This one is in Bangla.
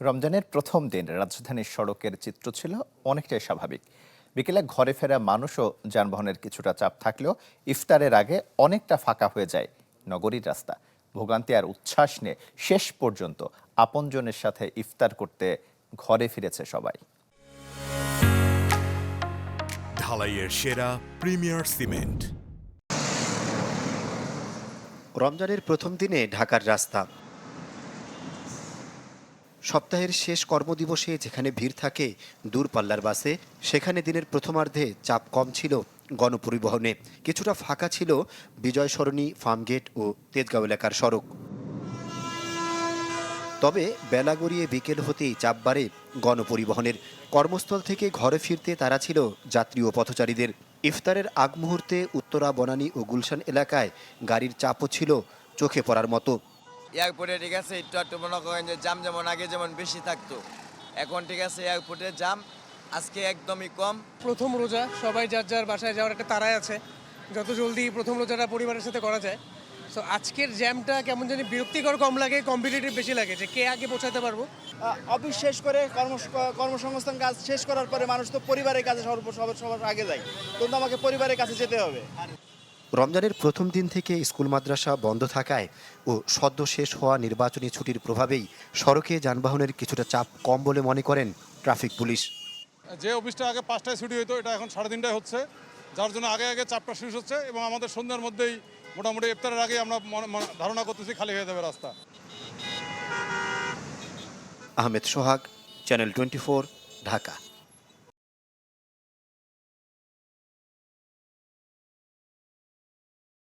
রমজানের প্রথম দিন রাজধানীর সড়কের চিত্র ছিল অনেকটাই স্বাভাবিক। বিকেলে ঘরে ফেরা মানুষ ও যানবাহনের কিছুটা চাপ থাকলেও ইফতারের আগে অনেকটা ফাঁকা হয়ে যায় নগরীর রাস্তা। ভোগান্তি আর উচ্ছ্বাস নিয়ে শেষ পর্যন্ত আপনজনের সাথে ইফতার করতে ঘরে ফিরেছে সবাই। ঢালাইয়ের সেরা প্রিমিয়ার সিমেন্ট। রমজানের প্রথম দিনে ঢাকার রাস্তা। সপ্তাহের শেষ কর্মদিবসে যেখানে ভিড় থাকে দূরপাল্লার বাসে, সেখানে দিনের প্রথমার্ধে চাপ কম ছিল গণপরিবহনে। কিছুটা ফাঁকা ছিল বিজয় সরণি, ফার্মগেট ও তেজগাঁও এলাকার সড়ক। তবে বেলা গড়িয়ে বিকেল হতেই চাপ বাড়ে গণপরিবহনের। কর্মস্থল থেকে ঘরে ফিরতে তারা ছিল যাত্রী ও পথচারীদের। ইফতারের আগ মুহূর্তে উত্তরা, বনানী ও গুলশান এলাকায় গাড়ির চাপও ছিল চোখে পড়ার মতো। এয়ারপোর্টে ঠিক আছে একটু মনে করেন যে জাম যেমন আগে যেমন বেশি থাকতো, এখন ঠিক আছে এয়ারপোর্টে জাম আজকে একদমই কম। প্রথম রোজা, সবাই যার যার বাসায় যাওয়ার একটা তাড়ায় আছে, যত জলদি প্রথম রোজাটা পরিবারের সাথে করা যায়। সো আজকের জ্যামটা কেমন জানি বিরক্তিকর কম লাগে, কম্পিটিটিভ বেশি লাগে যে কে আগে পৌঁছাতে পারবো। অফিস শেষ করে কর্মসংস্থান কাজ শেষ করার পরে মানুষ তো পরিবারের কাছে সবার আগে যায়, কিন্তু আমাকে পরিবারের কাছে যেতে হবে। রমজানের প্রথম দিন থেকে স্কুল মাদ্রাসা বন্ধ থাকায় ও সদ্য শেষ হওয়া নির্বাচনী ছুটির প্রভাবেই সড়কে যানবাহনের কিছুটা চাপ কম বলে মনে করেন ট্রাফিক পুলিশ। যে অফিসটা আগে 5টায় ছুটি হতো, এটা এখন 3:30টায় হচ্ছে, যার জন্য আগে আগে চাপটা শেষ হচ্ছে এবং আমাদের সন্ধ্যার মধ্যেই মোটামুটি ইফতারের আগে আমরা ধারণা করতেছি খালি হয়ে যাবে রাস্তা। আহমেদ সোহাগ, চ্যানেল 24, ঢাকা।